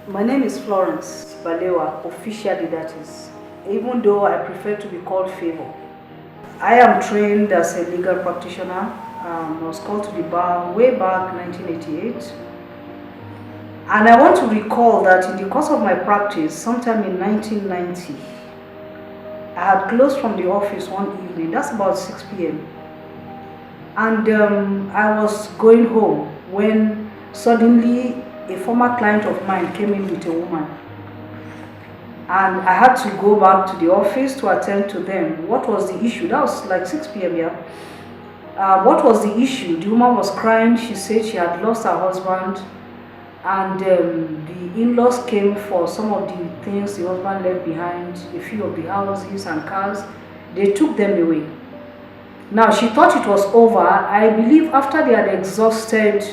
My name is Florence Balewa, officially that is, even though I prefer to be called Favor. I am trained as a legal practitioner. I was called to the bar way back 1988. And I want to recall that in the course of my practice, sometime in 1990, I had closed from the office one evening, that's about 6 p.m. And I was going home when suddenly a former client of mine came in with a woman. And I had to go back to the office to attend to them. What was the issue? That was like 6 p.m. Yeah. What was the issue? The woman was crying. She said she had lost her husband, and the in-laws came for some of the things the husband left behind, a few of the houses and cars. They took them away. Now she thought it was over. I believe after they had exhausted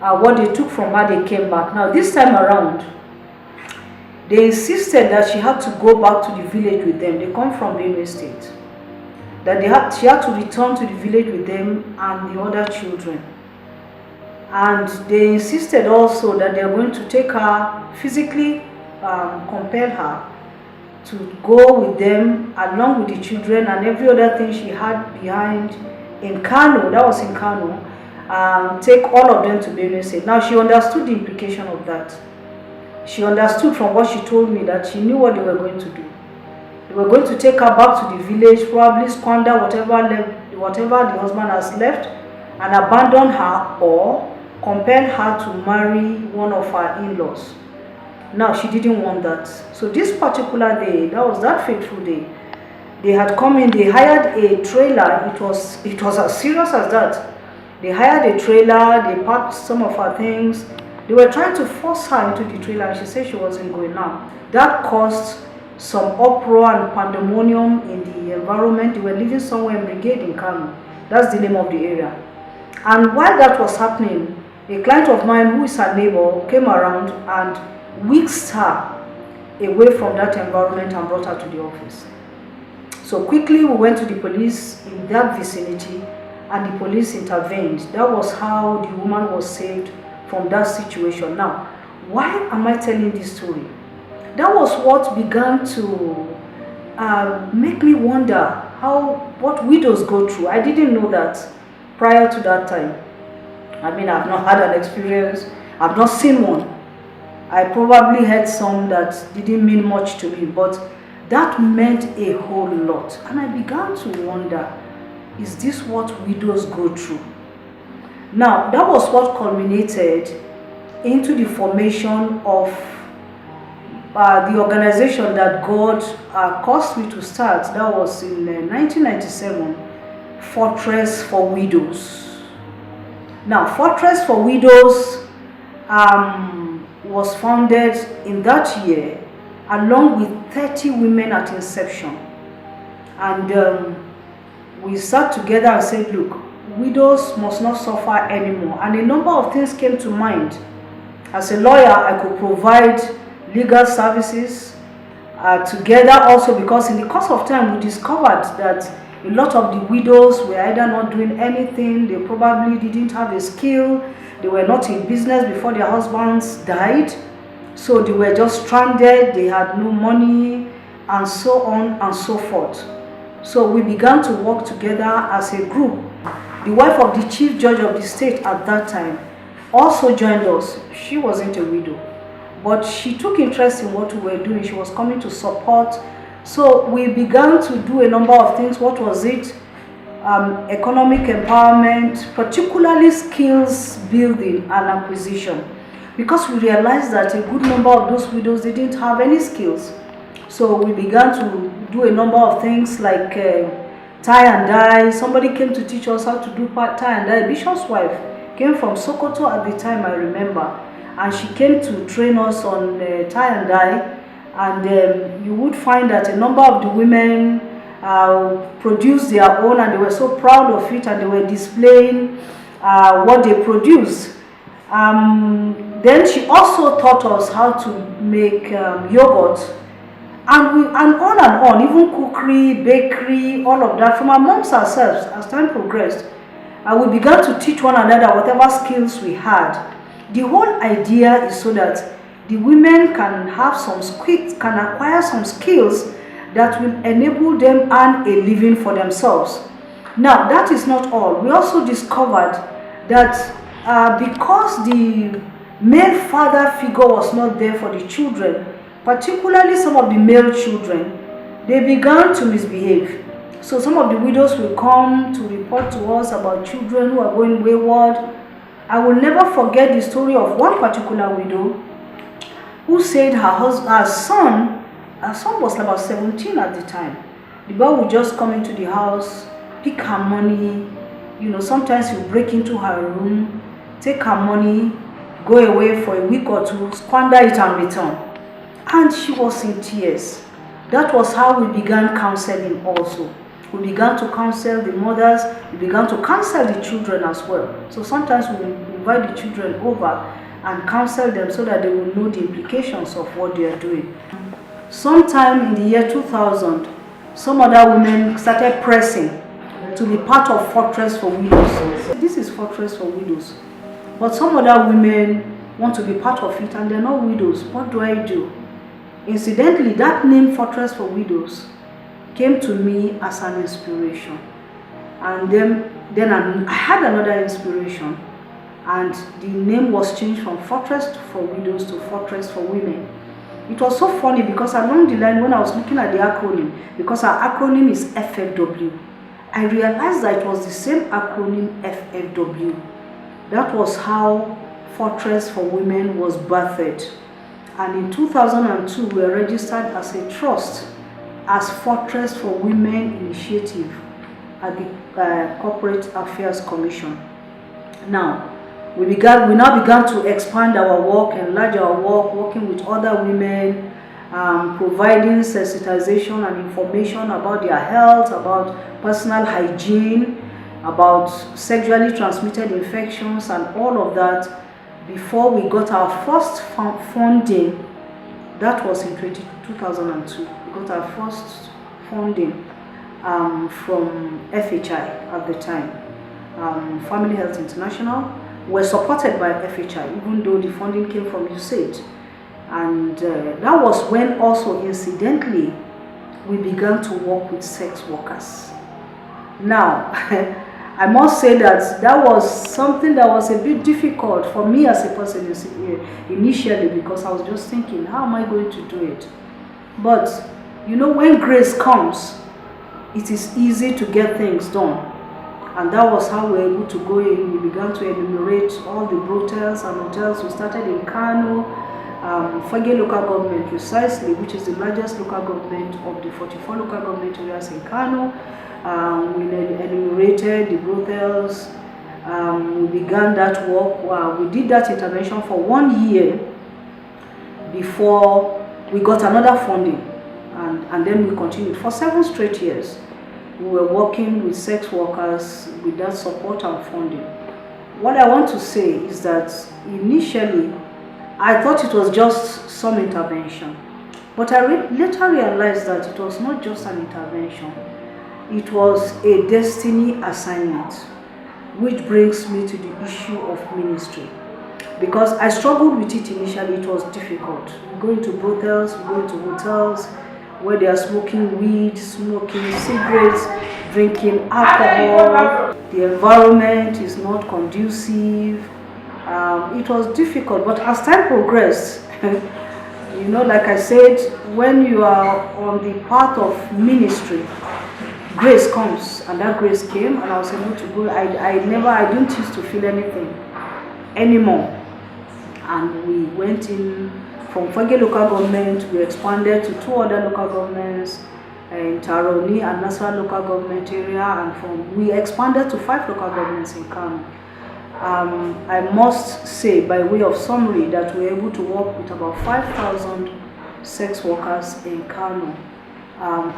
what they took from her, they came back. Now this time around, they insisted that she had to go back to the village with them. They come from Benue State. That she had to return to the village with them and the other children. And they insisted also that they are going to take her, physically compel her to go with them along with the children and every other thing she had behind in Kano. That was in Kano. Take all of them to Benue State. Now she understood the implication of that. She understood from what she told me that she knew what they were going to do. They were going to take her back to the village, probably squander whatever the husband has left, and abandon her or compel her to marry one of her in-laws. Now she didn't want that. So this particular day, that was that fateful day, they had come in, they hired a trailer. It was as serious as that. They hired a trailer, they packed some of her things. They were trying to force her into the trailer and she said she wasn't going now. That caused some uproar and pandemonium in the environment. They were living somewhere in Brigade in Kano. That's the name of the area. And while that was happening, a client of mine who is her neighbor came around and whisked her away from that environment and brought her to the office. So quickly we went to the police in that vicinity and the police intervened. That was how the woman was saved from that situation. Now, why am I telling this story? That was what began to make me wonder what widows go through. I didn't know that prior to that time. I mean, I've not had an experience. I've not seen one. I probably had some that didn't mean much to me, but that meant a whole lot. And I began to wonder, is this what widows go through? Now, that was what culminated into the formation of the organization that God caused me to start. That was in 1997, Fortress for Widows. Now, Fortress for Widows was founded in that year along with 30 women at inception. And we sat together and said, look, widows must not suffer anymore. And a number of things came to mind. As a lawyer, I could provide legal services together also, because in the course of time we discovered that a lot of the widows were either not doing anything, they probably didn't have a skill, they were not in business before their husbands died, so they were just stranded, they had no money, and so on and so forth. So we began to work together as a group. The wife of the chief judge of the state at that time also joined us. She wasn't a widow, but she took interest in what we were doing. She was coming to support. So we began to do a number of things. What was it? Economic empowerment, particularly skills building and acquisition, because we realized that a good number of those widows didn't have any skills. So we began to do a number of things like tie and dye. Somebody came to teach us how to do tie and dye. Bishop's wife came from Sokoto at the time, I remember, and she came to train us on tie and dye. And you would find that a number of the women produced their own, and they were so proud of it, and they were displaying what they produced. Then she also taught us how to make yogurt, and on, even cookery, bakery, all of that from amongst ourselves. As time progressed, we began to teach one another whatever skills we had. The whole idea is so that the women can have some skills, can acquire some skills that will enable them earn a living for themselves. Now, that is not all. We also discovered that because the male father figure was not there for the children, particularly some of the male children, they began to misbehave. So some of the widows will come to report to us about children who are going wayward. I will never forget the story of one particular widow who said her son was about 17 at the time. The boy would just come into the house, pick her money, sometimes he'll break into her room, take her money, go away for a week or two, squander it and return. And she was in tears. That was how we began counseling also. We began to counsel the mothers, we began to counsel the children as well. So sometimes we invite the children over and counsel them so that they will know the implications of what they are doing. Sometime in the year 2000, some other women started pressing to be part of Fortress for Widows. This is Fortress for Widows. But some other women want to be part of it and they're not widows. What do I do? Incidentally, that name Fortress for Widows came to me as an inspiration. And then I had another inspiration. And the name was changed from Fortress for Widows to Fortress for Women. It was so funny because along the line when I was looking at the acronym, because our acronym is FFW, I realized that it was the same acronym FFW. That was how Fortress for Women was birthed. And in 2002, we were registered as a trust as Fortress for Women Initiative at the Corporate Affairs Commission. Now, we now began to expand our work, enlarge our work, working with other women, providing sensitization and information about their health, about personal hygiene, about sexually transmitted infections and all of that before we got our first funding. That was in 2002. We got our first funding from FHI at the time, Family Health International. Were supported by FHI, even though the funding came from USAID. And that was when also, incidentally, we began to work with sex workers. Now, I must say that was something that was a bit difficult for me as a person initially, because I was just thinking, how am I going to do it? But, when grace comes, it is easy to get things done. And that was how we were able to go in. We began to enumerate all the brothels and hotels. We started in Kano, Fage local government precisely, which is the largest local government of the 44 local government areas in Kano. We enumerated the brothels. We began that work. We did that intervention for 1 year before we got another funding. And then we continued for 7 straight years. We were working with sex workers with that support and funding. What I want to say is that initially, I thought it was just some intervention. But I later realized that it was not just an intervention. It was a destiny assignment, which brings me to the issue of ministry. Because I struggled with it initially, it was difficult. Going to brothels, going to hotels, where they are smoking weed, smoking cigarettes, drinking alcohol. The environment is not conducive. It was difficult, but as time progressed, like I said, when you are on the path of ministry, grace comes, and that grace came, and I was able to go. I didn't used to feel anything anymore, and we went in. From Fage local government, we expanded to 2 other local governments in Taroni and Nasra local government area, and we expanded to 5 local governments in Kano. I must say, by way of summary, that we were able to work with about 5,000 sex workers in Kano,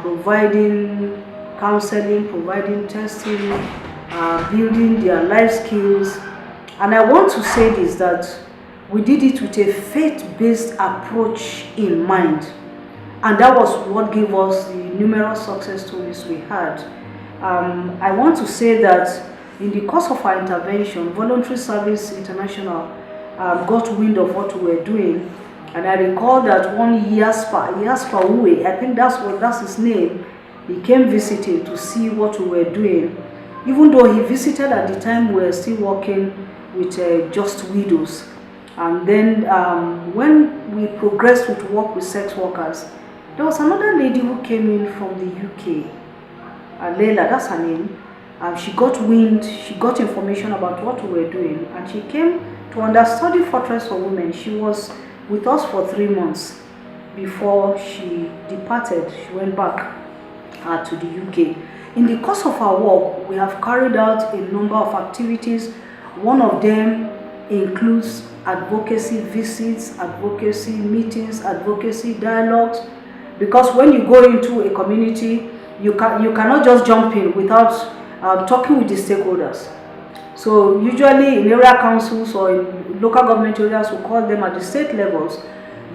providing counseling, providing testing, building their life skills. And I want to say this, that we did it with a faith-based approach in mind. And that was what gave us the numerous success stories we had. I want to say that in the course of our intervention, Voluntary Service International got wind of what we were doing, And I recall that one Yaspa Uwe, I think that's his name, he came visiting to see what we were doing. Even though he visited at the time, we were still working with Just Widows. And then when we progressed with work with sex workers, there was another lady who came in from the UK, Leila, that's her name. She got wind, she got information about what we were doing, and she came to understudy Fortress for Women. She was with us for 3 months before she departed. She went back to the UK. In the course of our work, we have carried out a number of activities. One of them includes advocacy visits, advocacy meetings, advocacy dialogues, because when you go into a community, you cannot just jump in without talking with the stakeholders. So usually in area councils or in local government areas, we call them at the state levels,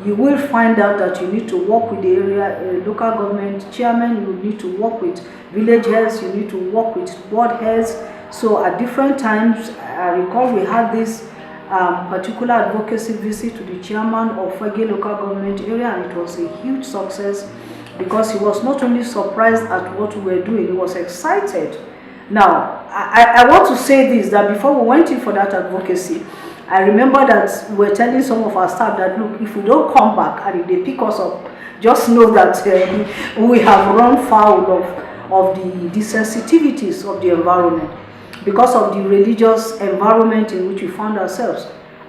you will find out that you need to work with the area local government chairman, you need to work with village heads, you need to work with ward heads. So at different times, I recall we had this particular advocacy visit to the chairman of Fagge local government area, and it was a huge success because he was not only surprised at what we were doing, he was excited. Now, I want to say this, that before we went in for that advocacy, I remember that we were telling some of our staff that, look, if we don't come back and if they pick us up, just know that we have run foul of the sensitivities of the environment because of the religious environment in which we found ourselves.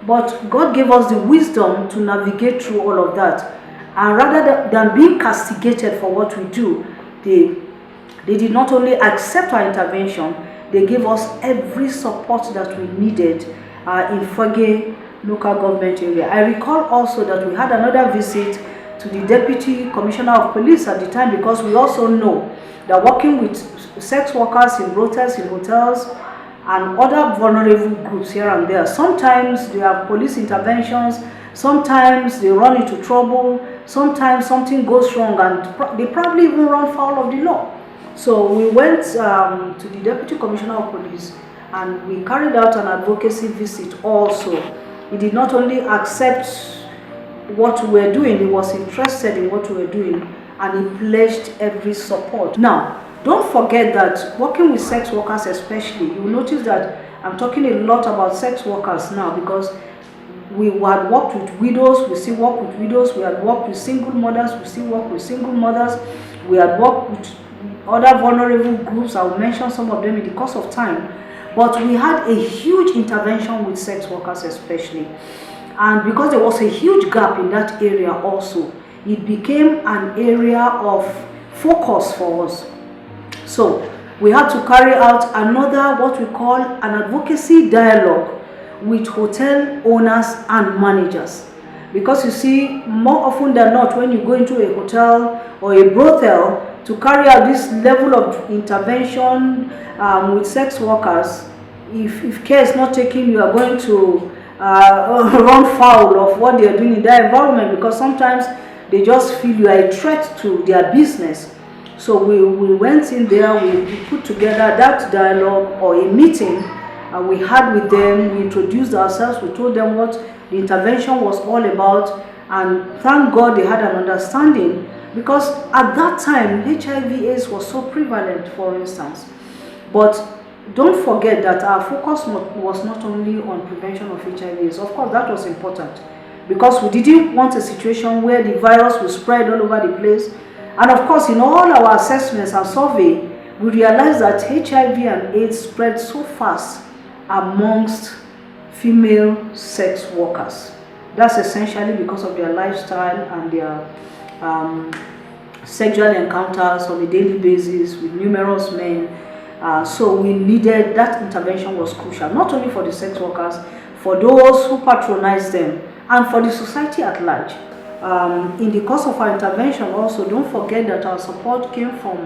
But God gave us the wisdom to navigate through all of that. And rather than being castigated for what we do, they did not only accept our intervention, they gave us every support that we needed in Fagge local government area. I recall also that we had another visit to the Deputy Commissioner of Police at the time, because we also know that working with sex workers in brothels, in hotels, and other vulnerable groups here and there, sometimes they have police interventions, sometimes they run into trouble, sometimes something goes wrong, and they probably even run foul of the law. So we went to the Deputy Commissioner of Police and we carried out an advocacy visit also. He did not only accept what we were doing, he was interested in what we were doing, and he pledged every support. Now, don't forget that working with sex workers especially, you will notice that I'm talking a lot about sex workers now because we had worked with widows, we still work with widows, we had worked with single mothers, we still work with single mothers, we had worked with other vulnerable groups. I will mention some of them in the course of time. But we had a huge intervention with sex workers especially. And because there was a huge gap in that area also, it became an area of focus for us. So we had to carry out another, what we call an advocacy dialogue with hotel owners and managers. Because you see, more often than not, when you go into a hotel or a brothel to carry out this level of intervention with sex workers, if care is not taken, you are going to run foul of what they are doing in their environment, because sometimes they just feel you are a threat to their business. So we went in there, we put together that dialogue or a meeting we had with them. We introduced ourselves, we told them what the intervention was all about, and thank God they had an understanding, because at that time HIV/AIDS was so prevalent, for instance. But don't forget that our focus was not only on prevention of HIV/AIDS. Of course, that was important, because we didn't want a situation where the virus will spread all over the place. And of course, in all our assessments and survey, we realized that HIV and AIDS spread so fast amongst female sex workers. That's essentially because of their lifestyle and their sexual encounters on a daily basis with numerous men. So we needed, that intervention was crucial, not only for the sex workers, for those who patronize them, and for the society at large. In the course of our intervention also, don't forget that our support came from